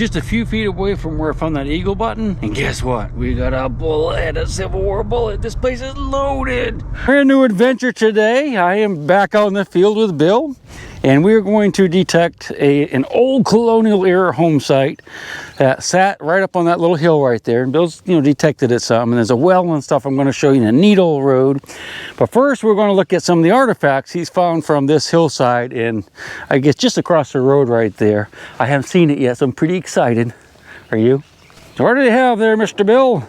Just a few feet away from where I found that eagle button, and guess what? We got a bullet, a Civil War bullet. This place is loaded. Brand new adventure today. I am back out in the field with Bill, and we're going to detect an old colonial era home site that sat right up on that little hill right there. And Bill's, detected it some, and there's a well and stuff I'm going to show you in a neat old road. But first, we're going to look at some of the artifacts he's found from this hillside, and I guess just across the road right there. I haven't seen it yet, so I'm pretty excited. Are you? So what do you have there, Mr. Bill?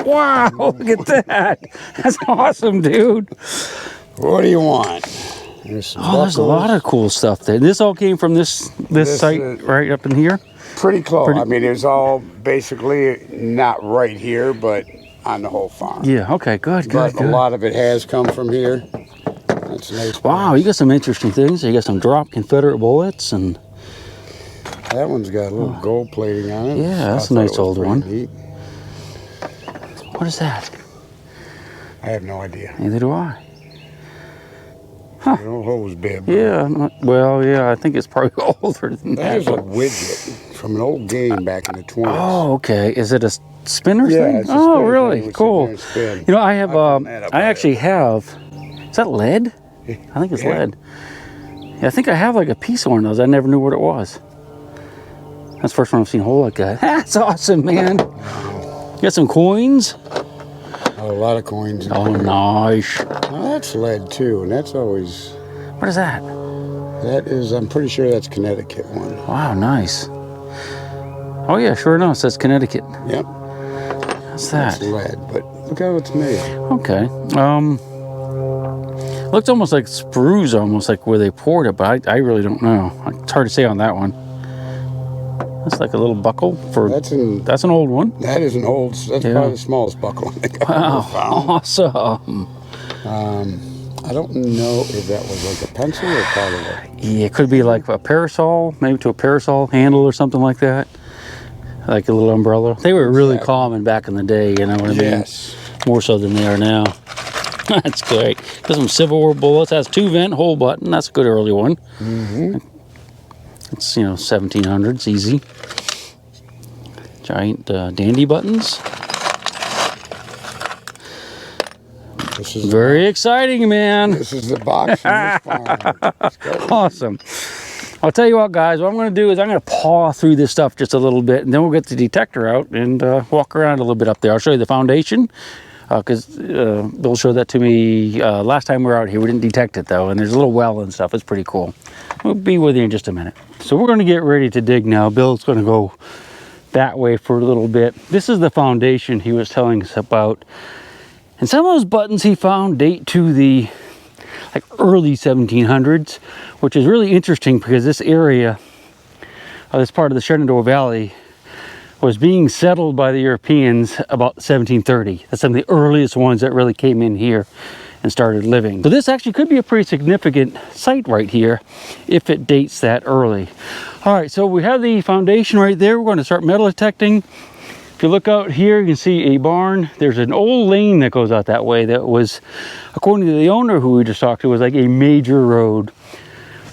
Wow, look at that. That's awesome, dude. What do you want? There's a lot of cool stuff there. This all came from this site right up in here? Pretty close. I mean, it's all basically not right here, but on the whole farm. Yeah, okay, good. A lot of it has come from here. That's nice. Wow, you got some interesting things. You got some drop Confederate bullets, and that one's got a little gold plating on it. Yeah, that's a nice old one. Neat. What is that? I have no idea. Neither do I. Huh. An old hose bib. Yeah, yeah, I think it's probably older than that. There's a widget from an old game back in the 20s. Oh, okay. Is it a spinner thing? Yeah, it's a spinner really? Thing Cool. I have, I actually have, is that lead? I think it's lead. Yeah, I think I have like a piece of one of those. I never knew what it was. That's the first one I've seen a hole like that. That's awesome, man. You got some coins? A lot of coins. Oh, nice. Well, that's lead too, and that's always... What is that? That is, I'm pretty sure that's Connecticut one. Wow, nice. Oh yeah, sure enough, it says Connecticut. Yep. What's that? That's lead, but look how it's made. Okay. Looks almost like sprues, almost like where they poured it, but I really don't know. It's hard to say on that one. That's like a little buckle for. That's an old one. That is an old. That's probably the smallest buckle I think I've ever found. Awesome. I don't know if that was like a pencil or part of it. Yeah, it could be like a parasol, maybe to a parasol handle or something like that. Like a little umbrella. They were really common back in the day, you know what I mean? Yes. More so than they are now. That's great. Got some Civil War bullets. Has 2-vent hole button. That's a good early one. Mm-hmm. It's 1700s, easy. Giant dandy buttons. This is very exciting, man. This is the box from this farm. Awesome. I'll tell you what, guys, what I'm going to do is I'm going to paw through this stuff just a little bit, and then we'll get the detector out and walk around a little bit up there. I'll show you the foundation, because Bill showed that to me last time we were out here. We didn't detect it, though, and there's a little well and stuff. It's pretty cool. We'll be with you in just a minute. So we're going to get ready to dig now. Bill's going to go that way for a little bit. This is the foundation he was telling us about. And some of those buttons he found date to the early 1700s, which is really interesting because this area, this part of the Shenandoah Valley, was being settled by the Europeans about 1730. That's some of the earliest ones that really came in here and started living. So this actually could be a pretty significant site right here if it dates that early. All right, so we have the foundation right there. We're going to start metal detecting. If you look out here, you can see a barn. There's an old lane that goes out that way that was, according to the owner who we just talked to, was like a major road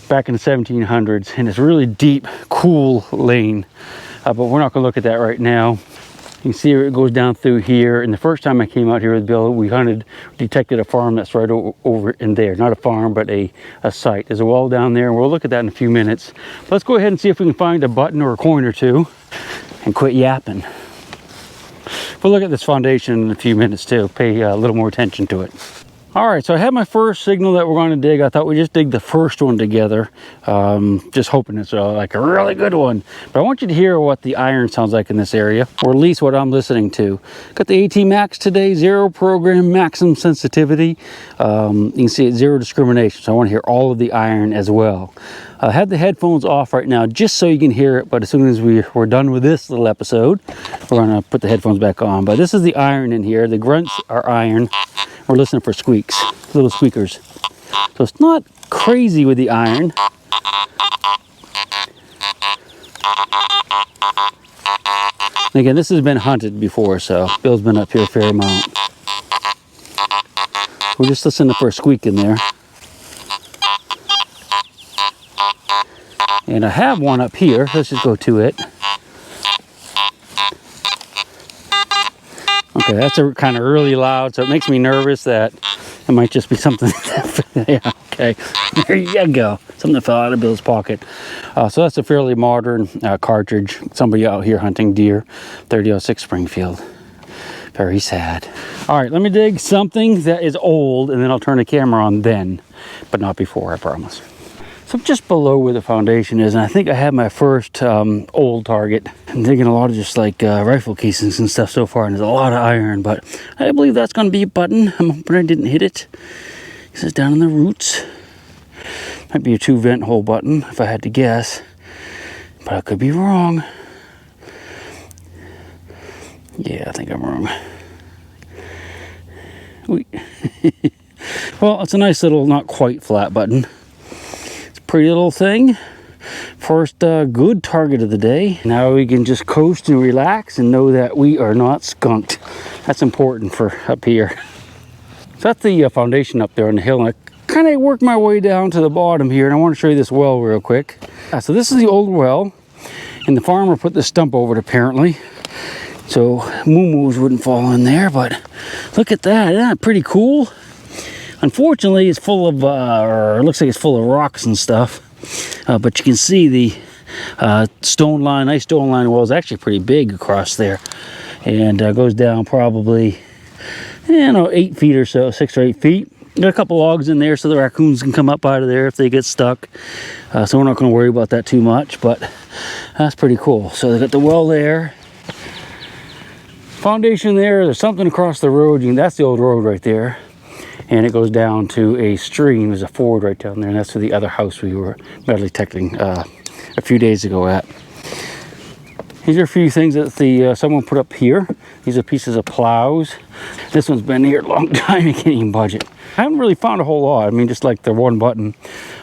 back in the 1700s, and it's a really deep, cool lane. But we're not going to look at that right now. You can see it goes down through here, and the first time I came out here with Bill, we detected a farm that's right over in there. Not a farm, but a site. There's a wall down there, and we'll look at that in a few minutes. But let's go ahead and see if we can find a button or a coin or two and quit yapping. We'll look at this foundation in a few minutes too. Pay a little more attention to it. All right, so I have my first signal that we're going to dig. I thought we'd just dig the first one together, just hoping it's like a really good one. But I want you to hear what the iron sounds like in this area, or at least what I'm listening to. Got the AT Max today, 0 program, maximum sensitivity. You can see it's 0 discrimination, so I want to hear all of the iron as well. I have the headphones off right now just so you can hear it, but as soon as we're done with this little episode, we're going to put the headphones back on. But this is the iron in here. The grunts are iron. We're listening for squeaks, little squeakers. So it's not crazy with the iron. And again, this has been hunted before, so Bill's been up here a fair amount. We're just listening for a squeak in there. And I have one up here. Let's just go to it. Okay, that's a kind of really loud, so it makes me nervous that it might just be something. Yeah, okay, there you go. Something that fell out of Bill's pocket. So that's a fairly modern cartridge. Somebody out here hunting deer, 30-06 Springfield. Very sad. All right, let me dig something that is old, and then I'll turn the camera on then, but not before, I promise. So just below where the foundation is, and I think I have my first old target. I'm digging a lot of just like rifle casings and stuff so far, and there's a lot of iron, but I believe that's going to be a button. I'm hoping I didn't hit it. This is down in the roots. Might be a 2-vent hole button, if I had to guess, but I could be wrong. Yeah, I think I'm wrong. Well, it's a nice little, not quite flat button. It's a pretty little thing. First good target of the day. Now we can just coast and relax and know that we are not skunked. That's important for up here. So that's the foundation up there on the hill, and I kind of worked my way down to the bottom here, and I want to show you this well real quick. So this is the old well, and the farmer put the stump over it apparently, so moo-moos wouldn't fall in there. But look at that, isn't that pretty cool? Unfortunately, it's full of, or it looks like it's full of rocks and stuff, but you can see the stone line, nice stone line well is actually pretty big across there, and goes down probably, 8 feet or so, 6 or 8 feet. Got a couple logs in there so the raccoons can come up out of there if they get stuck. So we're not going to worry about that too much, but that's pretty cool. So they got the well there, foundation there. There's something across the road. That's the old road right there, and it goes down to a stream. There's a ford right down there, and that's to the other house we were metal detecting a few days ago at. These are a few things that the someone put up here. These are pieces of plows. This one's been here a long time. You can't even budge it. I haven't really found a whole lot. I mean, just like the one button.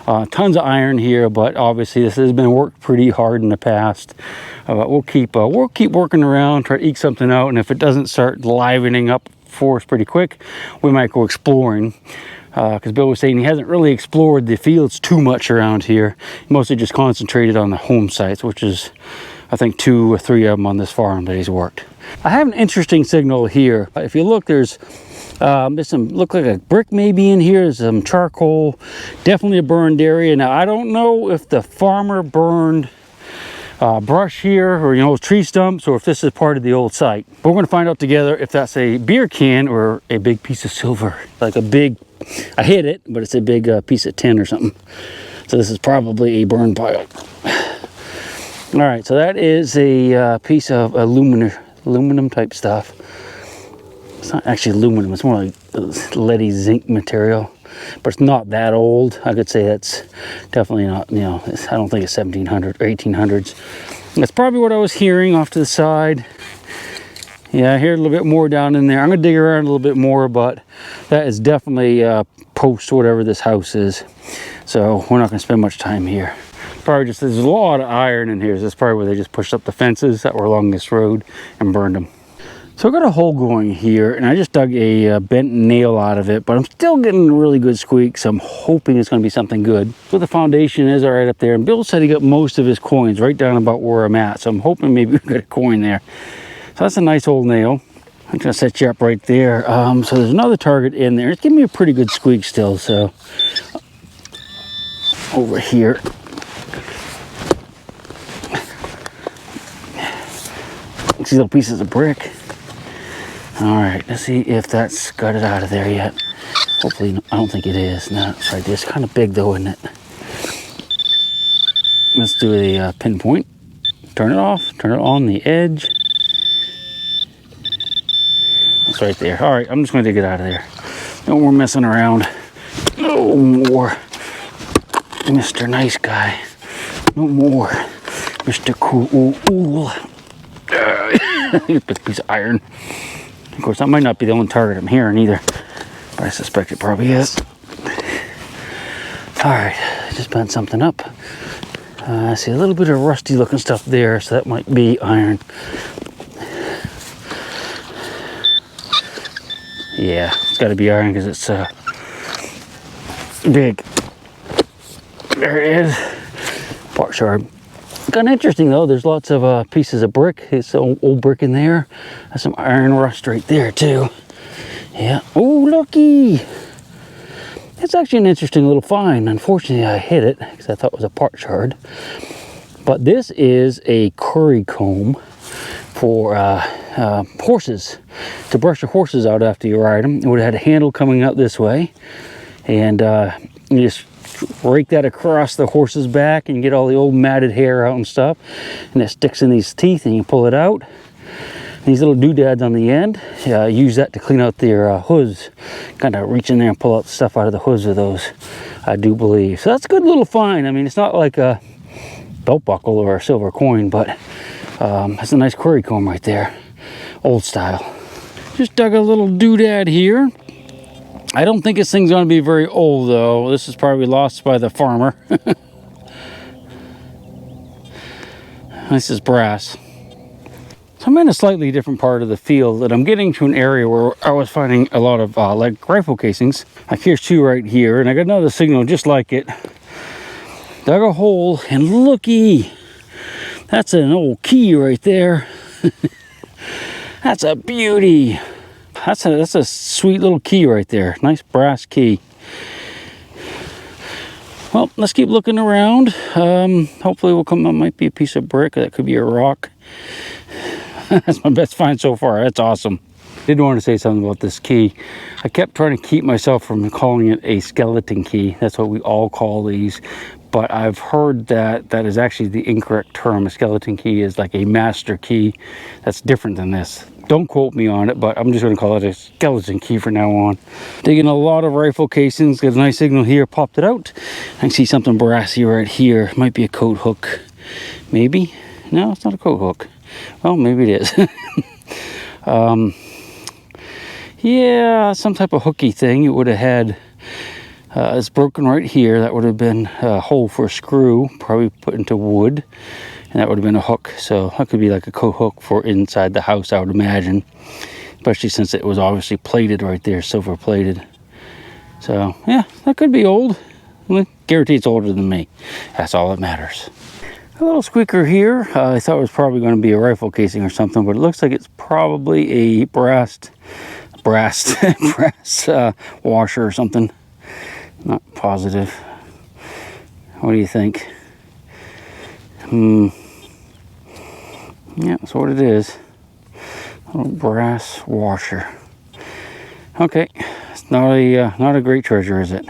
Tons of iron here, but obviously this has been worked pretty hard in the past. We'll keep working around, try to eke something out, and if it doesn't start livening up for us pretty quick, we might go exploring. Because Bill was saying he hasn't really explored the fields too much around here. He mostly just concentrated on the home sites, which is, I think, 2 or 3 of them on this farm that he's worked. I have an interesting signal here. If you look, there's some, look like a brick maybe in here. There's some charcoal, definitely a burned area. Now, I don't know if the farmer burned brush here, or tree stumps, or if this is part of the old site. But we're going to find out together if that's a beer can or a big piece of silver. Like a big, I hit it, but it's a big piece of tin or something. So this is probably a burn pile. All right, so that is a piece of aluminum type stuff. It's not actually aluminum, it's more like leady zinc material, but it's not that old. I could say that's definitely not, I don't think it's 1700 or 1800s. That's probably what I was hearing off to the side. Yeah, I hear a little bit more down in there. I'm gonna dig around a little bit more, but that is definitely post whatever this house is. So we're not gonna spend much time here. Probably just, there's a lot of iron in here. So that's probably where they just pushed up the fences that were along this road and burned them. So I got a hole going here, and I just dug a bent nail out of it, but I'm still getting really good squeaks. I'm hoping it's going to be something good. So the foundation is all right up there, and Bill said he got most of his coins right down about where I'm at, so I'm hoping maybe we got a coin there. So that's a nice old nail. I'm going to set you up right there. So there's another target in there. It's giving me a pretty good squeak still, so over here. These little pieces of brick. All right, let's see if that's got it out of there yet. Hopefully, I don't think it is. No, it's right there. It's kind of big though, isn't it? Let's do the pinpoint. Turn it off. Turn it on the edge. It's right there. All right, I'm just going to dig it out of there. No more messing around. No more, Mr. Nice Guy. No more, Mr. Cool. Big piece of iron. Of course, that might not be the only target I'm hearing either, but I suspect it probably is. All right, I just bent something up. I see a little bit of rusty looking stuff there, so that might be iron. Yeah, it's got to be iron because it's big. There it is. Part shard. Kind of interesting though. There's lots of pieces of brick. It's old brick in there. There's some iron rust right there too. Yeah. Oh, looky. It's actually an interesting little find. Unfortunately, I hit it because I thought it was a part shard. But this is a curry comb for horses, to brush your horses out after you ride them. It would have had a handle coming out this way, and you just rake that across the horse's back and get all the old matted hair out and stuff, and it sticks in these teeth and you pull it out. These little doodads on the end, use that to clean out their hooves. Kind of reach in there and pull out the stuff out of the hooves of those, I do believe. So that's a good little find. I mean, it's not like a belt buckle or a silver coin, but that's a nice curry comb right there, old style. Just dug a little doodad here. I don't think this thing's going to be very old though. This is probably lost by the farmer. This is brass. So I'm in a slightly different part of the field, and I'm getting to an area where I was finding a lot of like rifle casings. Like here's two right here, and I got another signal just like it. Dug a hole, and looky, that's an old key right there. That's a beauty. That's a sweet little key right there. Nice brass key. Well, let's keep looking around. Hopefully we'll come up, might be a piece of brick, that could be a rock. That's my best find so far. That's awesome. I did want to say something about this key. I kept trying to keep myself from calling it a skeleton key. That's what we all call these. But I've heard that that is actually the incorrect term. A skeleton key is like a master key. That's different than this. Don't quote me on it, but I'm just going to call it a skeleton key from now on. Digging a lot of rifle casings. Got a nice signal here. Popped it out. I can see something brassy right here. Might be a coat hook. Maybe. No, it's not a coat hook. Well, maybe it is. Yeah, some type of hooky thing. It would have had, it's broken right here. That would have been a hole for a screw, probably put into wood. And that would have been a hook. So that could be like a coat hook for inside the house, I would imagine. Especially since it was obviously plated right there, silver plated. So, yeah, that could be old. I guarantee it's older than me. That's all that matters. A little squeaker here. I thought it was probably going to be a rifle casing or something, but it looks like it's probably a brass washer or something. Not positive. What do you think? Yeah, that's what it is. A little brass washer. Okay, it's not a great treasure, is it?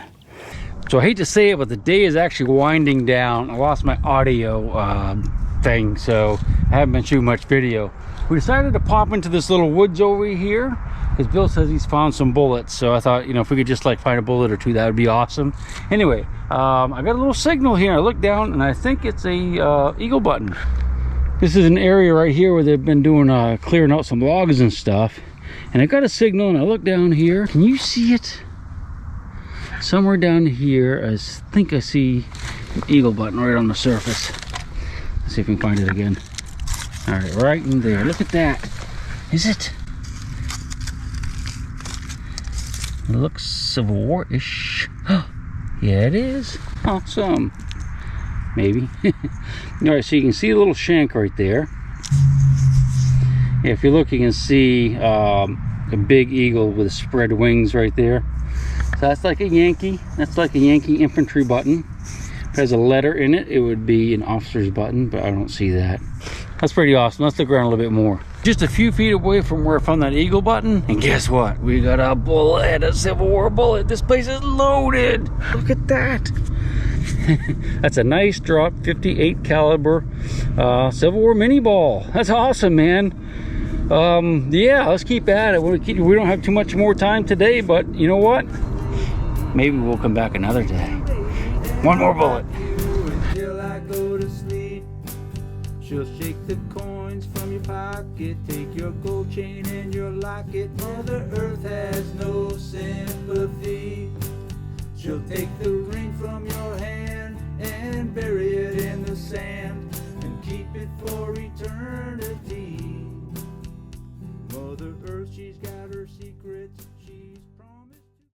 So I hate to say it, but the day is actually winding down. I lost my audio thing, so I haven't been shooting much video. We decided to pop into this little woods over here because Bill says he's found some bullets. So I thought, you know, if we could just like find a bullet or two, that would be awesome. Anyway, I got a little signal here. I look down and I think it's a eagle button. This is an area right here where they've been doing clearing out some logs and stuff. And I got a signal and I look down here. Can you see it? Somewhere down here, I think I see an eagle button right on the surface. Let's see if we can find it again. All right, right in there. Look at that. Is it? It looks Civil War-ish. Yeah, it is. Awesome. Maybe. All right, so you can see a little shank right there. Yeah, if you look, you can see a big eagle with spread wings right there. So that's like a Yankee. That's like a Yankee infantry button. If it has a letter in it, it would be an officer's button, but I don't see that. That's pretty awesome. Let's look around a little bit more. Just a few feet away from where I found that eagle button, and guess what? We got a bullet, a Civil War bullet. This place is loaded. Look at that. That's a nice drop 58 caliber Civil War mini ball. That's awesome, man. Yeah, let's keep at it. We don't have too much more time today, but you know what? Maybe we'll come back another day. One more bullet. Till I go to sleep, she'll shake the coins from your pocket, take your gold chain and your locket. Mother Earth has no sympathy. She'll take the ring from your hand and bury it in the sand and keep it for eternity. Mother Earth, she's got her secrets.